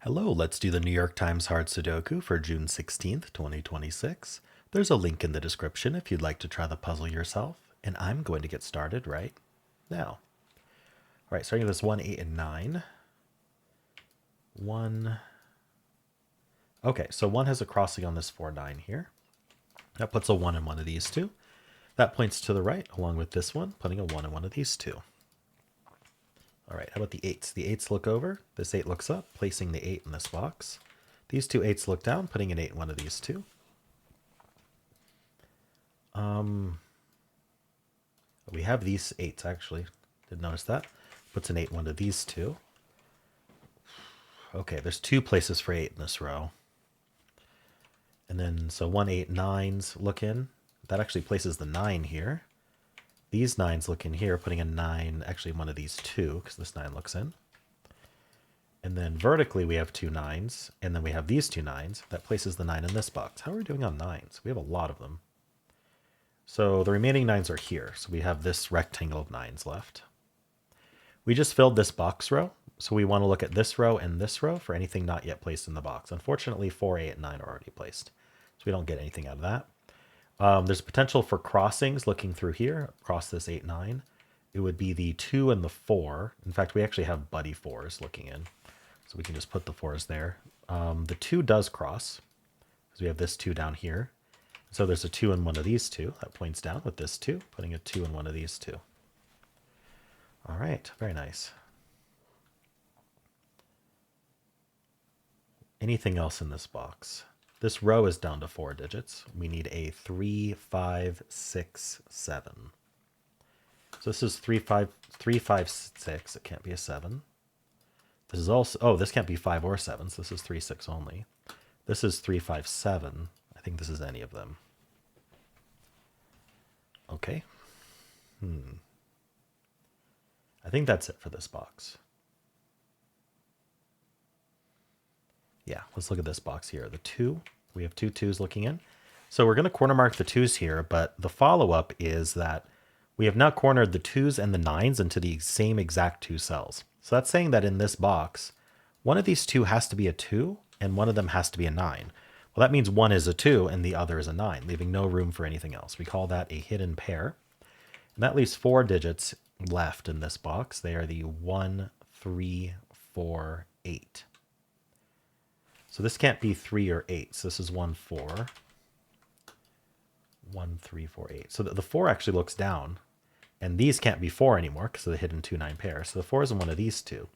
Hello, let's do the New York Times Hard Sudoku for June 16th, 2026. There's a link in the description if you'd like to try the puzzle yourself, and I'm going to get started right now. All right, starting with this 1, 8, and 9. 1. Okay, so 1 has a crossing on this 4, 9 here. That puts a 1 in one of these two. That points to the right, along with this one, putting a 1 in one of these two. All right, how about the 8s? The 8s look over. This 8 looks up, placing the 8 in this box. These two 8s look down, putting an 8 in one of these two. We have these 8s, actually. Didn't notice that. Puts an 8 in one of these two. Okay, there's 2 places for 8 in this row. And then, so 1, 8, 9s look in. That actually places the 9 here. These 9s look in here, putting a 9 actually in one of these two, because this 9 looks in. And then vertically we have 2 9s, and then we have these 2 9s. That places the 9 in this box. How are we doing on 9s? We have a lot of them. So the remaining 9s are here. So we have this rectangle of 9s left. We just filled this box row, so we want to look at this row and this row for anything not yet placed in the box. Unfortunately, 4, 8, and 9 are already placed, so we don't get anything out of that. There's potential for crossings looking through here, across this 8, 9. It would be the 2 and the 4. In fact, we actually have buddy 4s looking in, so we can just put the 4s there. The 2 does cross, because we have this 2 down here. So there's a 2 in one of these two. That points down with this 2, putting a 2 in one of these two. All right, very nice. Anything else in this box? This row is down to 4 digits. We need a 3, 5, 6, 7. So this is 3, 5, 3, 5, 6. It can't be a 7. This is also, oh, this can't be 5 or 7. So this is 3, 6 only. This is 3, 5, 7. I think this is any of them. Okay. I think that's it for this box. Yeah, let's look at this box here. The 2, we have 2 2s looking in. So we're going to corner mark the 2s here, but the follow-up is that we have now cornered the 2s and the 9s into the same exact 2 cells. So that's saying that in this box, one of these 2 has to be a 2, and one of them has to be a 9. Well, that means one is a 2 and the other is a 9, leaving no room for anything else. We call that a hidden pair. And that leaves 4 digits left in this box. They are the 1, 3, 4, 8. So this can't be 3 or 8. So this is 1, 4. 1, 3, 4, 8. So the 4 actually looks down. And these can't be 4 anymore because of the hidden 2, 9 pair. So the 4 is in one of these two.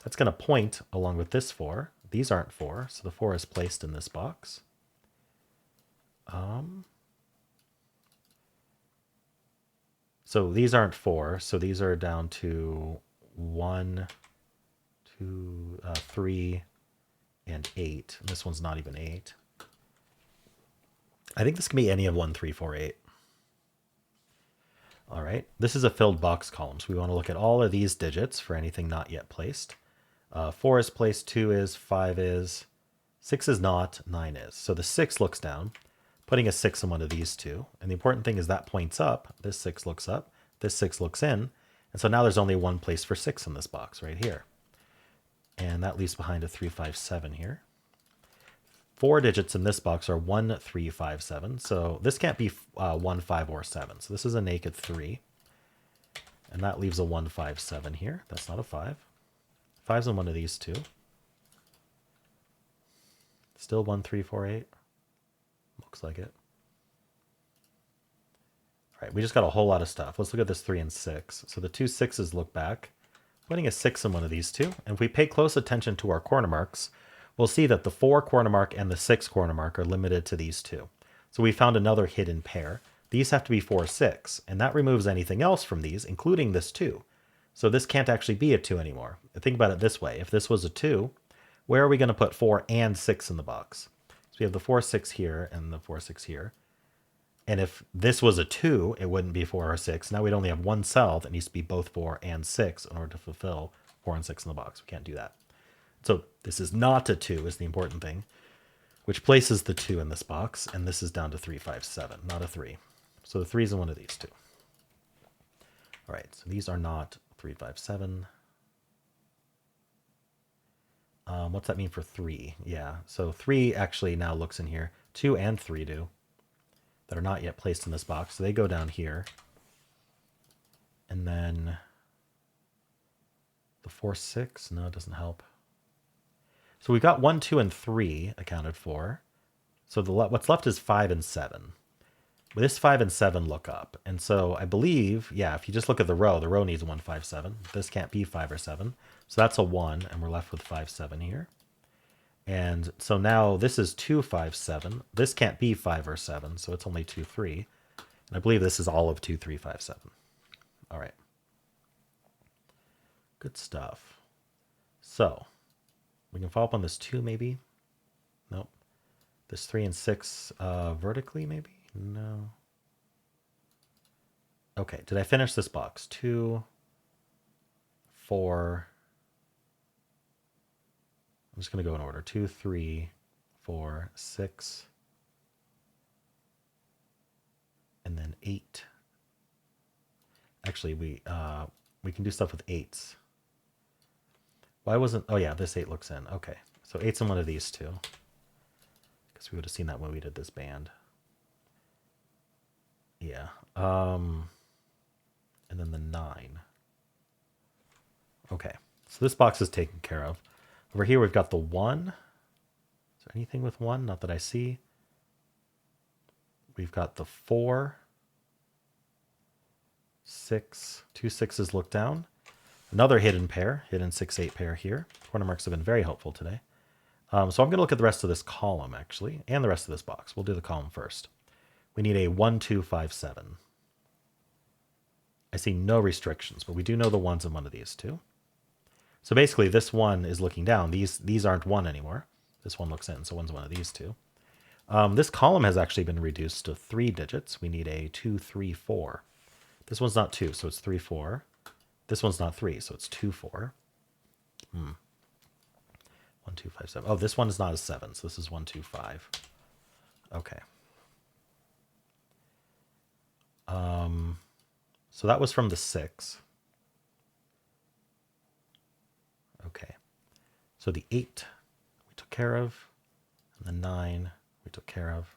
That's going to point along with this 4. These aren't 4. So the 4 is placed in this box. So these aren't 4. So these are down to 1, 2, 3, and 8. And this one's not even 8. I think this can be any of 1, 3, 4, 8. All right, this is a filled box column. So we want to look at all of these digits for anything not yet placed. 4 is placed, 2 is, 5 is, 6 is not, 9 is. So the 6 looks down, putting a 6 in one of these two. And the important thing is that points up. This 6 looks up. This 6 looks in. And so now there's only one place for 6 in this box right here. And that leaves behind a 3, 5, 7 here. 4 digits in this box are 1, 3, 5, 7. So this can't be 1, 5, or 7. So this is a naked 3. And that leaves a 1, 5, 7 here. That's not a 5. 5's in one of these two. Still 1, 3, 4, 8. Looks like it. All right, we just got a whole lot of stuff. Let's look at this 3 and 6. So the 2 6s look back, putting a 6 in one of these two. And if we pay close attention to our corner marks, we'll see that the 4 corner mark and the 6 corner mark are limited to these two. So we found another hidden pair. These have to be 4, 6, and that removes anything else from these, including this 2. So this can't actually be a 2 anymore. Think about it this way. If this was a 2, where are we going to put 4 and 6 in the box? So we have the 4, 6 here and the 4, 6 here. And if this was a 2, it wouldn't be 4 or 6. Now we'd only have one cell that needs to be both 4 and 6 in order to fulfill 4 and 6 in the box. We can't do that. So this is not a 2 is the important thing, which places the 2 in this box. And this is down to 3, 5, 7, not a 3. So the 3 is in one of these two. All right, so these are not 3, 5, 7. What's that mean for 3? Yeah, so 3 actually now looks in here. 2 and 3 do, that are not yet placed in this box. So they go down here. And then the 4, 6, no, it doesn't help. So we've got 1, 2, and 3 accounted for. So what's left is 5 and 7. This 5 and 7 look up. And so I believe, yeah, if you just look at the row needs 1, 5, 7. This can't be 5 or 7. So that's a 1, and we're left with 5, 7 here. And so now this is 2, 5, 7. This can't be 5 or 7, so it's only 2, 3. And I believe this is all of 2, 3, 5, 7. All right. Good stuff. So we can follow up on this 2 maybe. Nope. This 3 and 6 vertically maybe? No. Okay, did I finish this box? 2, 4. I'm just going to go in order. 2, 3, 4, 6. And then 8. Actually, we can do stuff with 8s. Why wasn't... Oh, yeah, this 8 looks in. Okay, so 8's in one of these two. Because we would have seen that when we did this band. Yeah. And then the 9. Okay, so this box is taken care of. Over here, we've got the 1. Is there anything with 1? Not that I see. We've got the 4. 6. 2 6s look down. Another hidden pair. Hidden 6, 8 pair here. Corner marks have been very helpful today. So I'm going to look at the rest of this column, actually, and the rest of this box. We'll do the column first. We need a 1, 2, 5, 7. I see no restrictions, but we do know the 1's in one of these two. So basically, this 1 is looking down. These aren't 1 anymore. This 1 looks in, so 1's one of these two. This column has actually been reduced to 3 digits. We need a 2, 3, 4. This one's not 2, so it's 3, 4. This one's not 3, so it's 2, 4. 1, 2, 5, 7. Oh, this one is not a 7, so this is 1, 2, 5. Okay. So that was from the 6. Okay. So the 8 we took care of, and the 9 we took care of.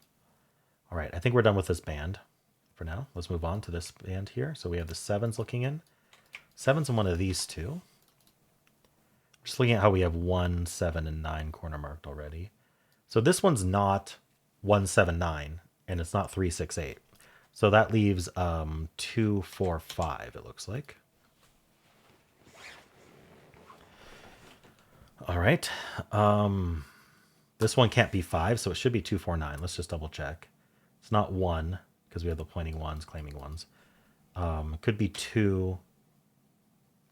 All right, I think we're done with this band for now. Let's move on to this band here. So we have the 7's looking in. 7's in one of these two. Just looking at how we have 1, 7, and 9 corner marked already. So this one's not 1, 7, 9, and it's not 3, 6, 8. So that leaves 2, 4, 5, it looks like. All right. This one can't be 5, so it should be 2, 4, 9. Let's just double check. It's not 1, because we have the pointing 1s, claiming 1s. It could be 2.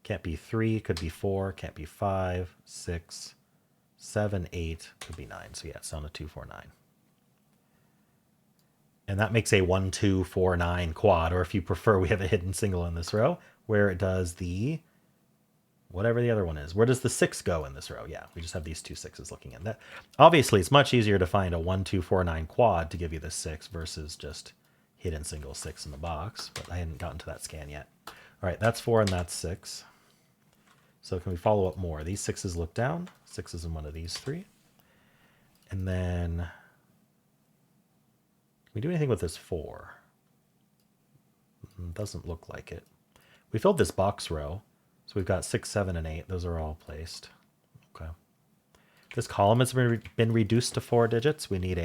Can't be 3. Could be 4. Can't be 5, 6, 7, 8. Could be 9. So yeah, it's down to 2, 4, 9. And that makes a 1, 2, 4, 9 quad, or if you prefer, we have a hidden single in this row, where it does the... whatever the other one is. Where does the 6 go in this row? Yeah, we just have these 2 6s looking in. That obviously, it's much easier to find a 1, 2, 4, 9 quad to give you the 6 versus just hidden single 6 in the box, but I hadn't gotten to that scan yet. All right, that's 4 and that's 6. So can we follow up more? These 6s look down. 6 is in one of these 3. And then, can we do anything with this 4? Doesn't look like it. We filled this box row. So we've got 6, 7, and 8. Those are all placed. Okay. This column has been reduced to 4 digits. We need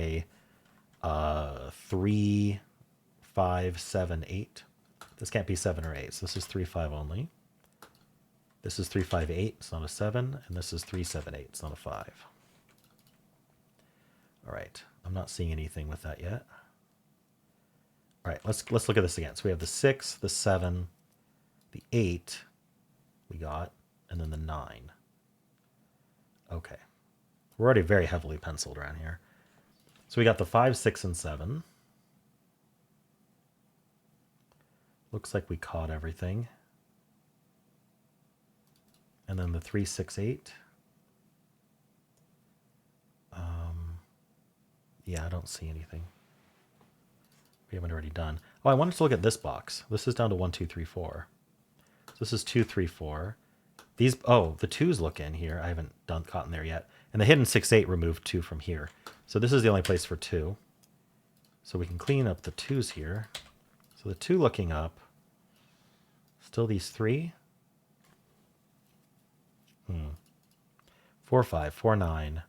a 3, 5, 7, 8. This can't be 7 or 8. So this is 3, 5 only. This is 3, 5, 8. It's not a 7. And this is 3, 7, 8. It's not a 5. All right. I'm not seeing anything with that yet. All right. Let's look at this again. So we have the 6, the 7, the 8. We got, and then the 9. Okay. We're already very heavily penciled around here. So we got the 5, 6, and 7. Looks like we caught everything. And then the 3, 6, 8. Yeah, I don't see anything. We haven't already done. Oh, I wanted to look at this box. This is down to 1, 2, 3, 4. So this is 2, 3, 4. These, oh, the 2s look in here. I haven't gotten there yet. And the hidden 6-8 removed 2 from here. So this is the only place for 2. So we can clean up the 2s here. So the 2 looking up. Still these 3. 4, 5, 4, 9.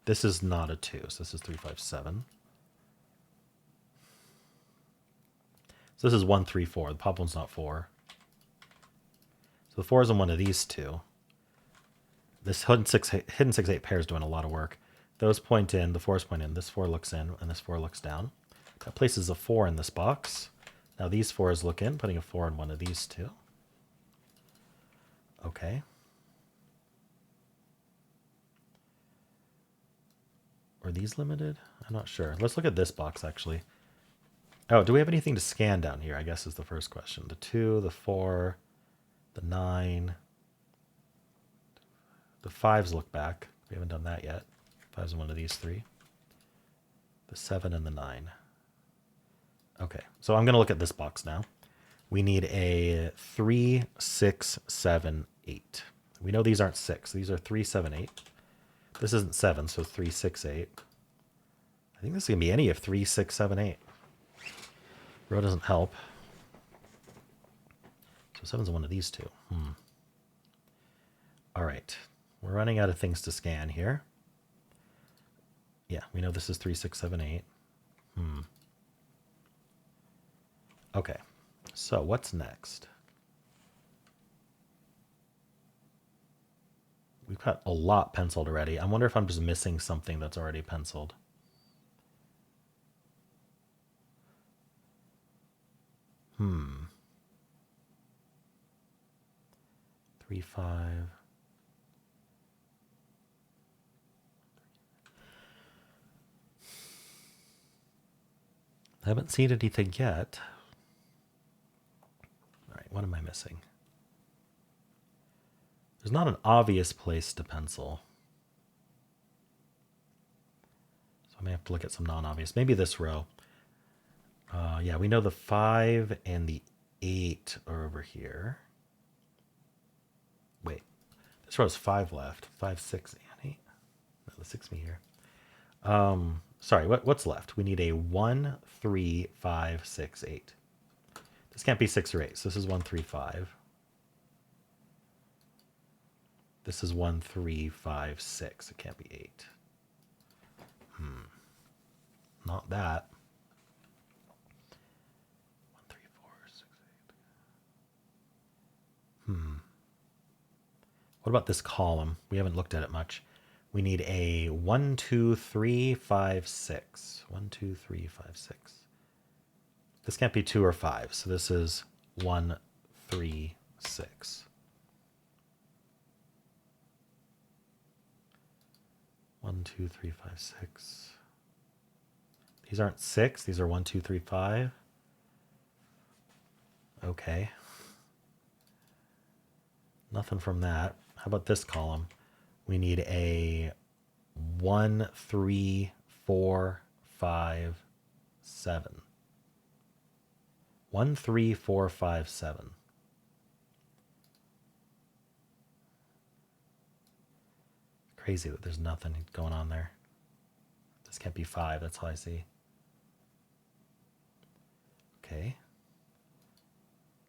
This is not a 2, so this is 3, 5, 7. So this is 1, 3, 4. The pop one's not 4. So the 4 is in one of these 2. This hidden 6-8 pair is doing a lot of work. Those point in, the 4s point in, this 4 looks in, and this 4 looks down. That places a 4 in this box. Now these 4s look in, putting a 4 in one of these 2. Okay. Are these limited? I'm not sure. Let's look at this box, actually. Oh, do we have anything to scan down here, I guess is the first question. The 2, the 4, the 9. The 5s look back. We haven't done that yet. 5's in one of these 3. The 7 and the 9. Okay, so I'm going to look at this box now. We need a 3, 6, 7, 8. We know these aren't 6. These are 3, 7, 8. This isn't 7, so 3, 6, 8. I think this is going to be any of 3, 6, 7, 8. Row doesn't help. So 7's in one of these 2. All right. We're running out of things to scan here. Yeah, we know this is 3, 6, 7, 8. Okay. So what's next? We've got a lot penciled already. I wonder if I'm just missing something that's already penciled. Three, 5. I haven't seen anything yet. All right, what am I missing? There's not an obvious place to pencil. So I may have to look at some non-obvious. Maybe this row. Yeah, we know the 5 and the 8 are over here. Wait, this row has 5 left. 5, 6, and 8. No, the 6 me here. Sorry, what's left? We need a 1, 3, 5, 6, 8. This can't be 6 or 8. So this is 1, 3, 5. This is 1, 3, 5, 6. It can't be 8. Not that. 1, 3, 4, 6, 8. What about this column? We haven't looked at it much. We need a 1, 2, 3, 5, 6. 1, 2, 3, 5, 6. This can't be 2 or 5. So this is 1, 3, 6. 1, 2, 3, 5, 6. These aren't 6. These are 1, 2, 3, 5. Okay. Nothing from that. How about this column? We need a 1, 3, 4, 5, 7. 1, 3, 4, 5, 7. Crazy that there's nothing going on there. This can't be 5. That's all I see. Okay.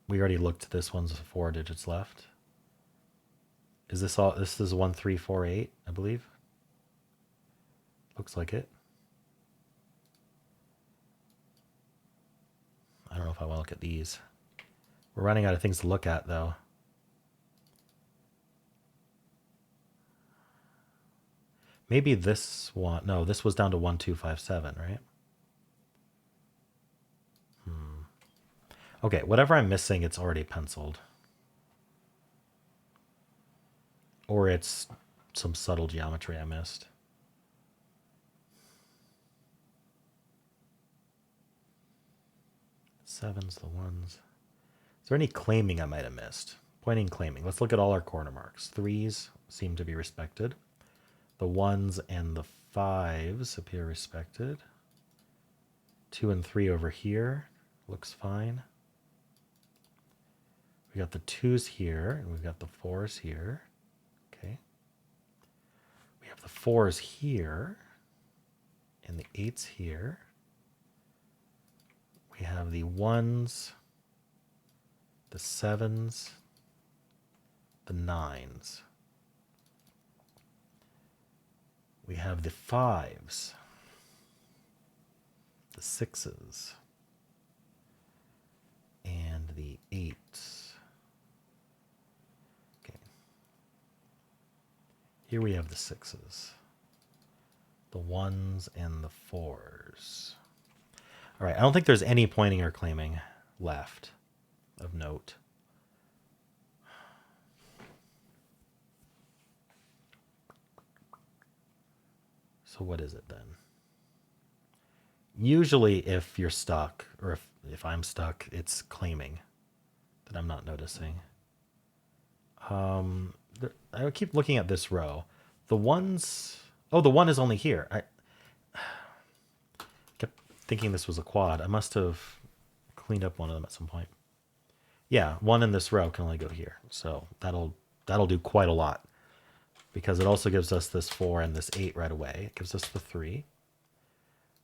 We already looked at this one's 4 digits left. Is this all? This is 1, 3, 4, 8, I believe. Looks like it. I don't know if I want to look at these. We're running out of things to look at, though. Maybe this one. No, this was down to 1, 2, 5, 7, right? Okay, whatever I'm missing, it's already penciled. Or it's some subtle geometry I missed. Sevens, the ones. Is there any claiming I might have missed? Pointing, claiming. Let's look at all our corner marks. 3s seem to be respected. The 1s and the 5s appear respected. 2 and 3 over here. Looks fine. We got the 2s here, and we've got the 4s here. Okay. We have the 4s here, and the 8s here. We have the 1s, the 7s, the 9s. We have the 5s, the 6s, and the 8s. Okay. Here we have the 6s, the 1s, and the 4s. All right, I don't think there's any pointing or claiming left of note. So what is it then? Usually if you're stuck, or if I'm stuck, it's claiming that I'm not noticing. I keep looking at this row. The ones... Oh, the 1 is only here. I kept thinking this was a quad. I must have cleaned up one of them at some point. Yeah, 1 in this row can only go here. So that'll do quite a lot. Because it also gives us this 4 and this 8 right away. It gives us the 3.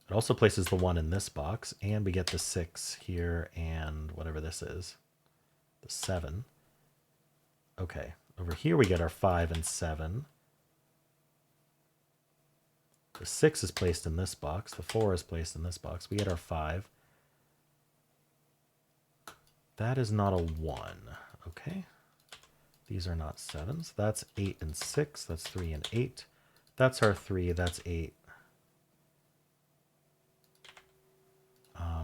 It also places the 1 in this box, and we get the 6 here and whatever this is, the 7. Okay, over here we get our 5 and 7. The 6 is placed in this box. The 4 is placed in this box. We get our 5. That is not a 1. Okay. These are not 7s. That's 8 and 6. That's 3 and 8. That's our 3. That's 8.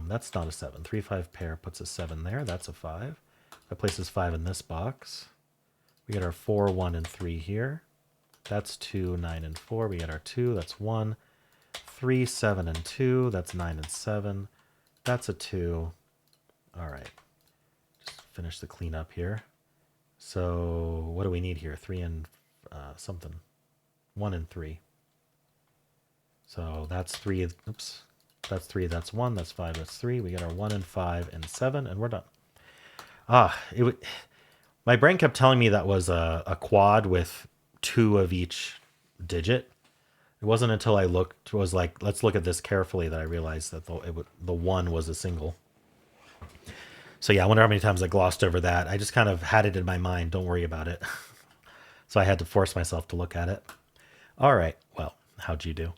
That's not a 7. 3, 5 pair puts a 7 there. That's a 5. That places 5 in this box. We get our 4, 1, and 3 here. That's 2, 9, and 4. We get our 2. That's 1. 3, 7, and 2. That's 9 and 7. That's a 2. All right. Just finish the cleanup here. So what do we need here? 3 and something. 1 and 3. So that's 3. Oops. That's 3. That's 1. That's 5. That's 3. We get our 1 and 5 and 7, and we're done. My brain kept telling me that was a quad with 2 of each digit. It wasn't until I was like, let's look at this carefully, that I realized that the 1 was a single. So yeah, I wonder how many times I glossed over that. I just kind of had it in my mind. Don't worry about it. So I had to force myself to look at it. All right. Well, how'd you do?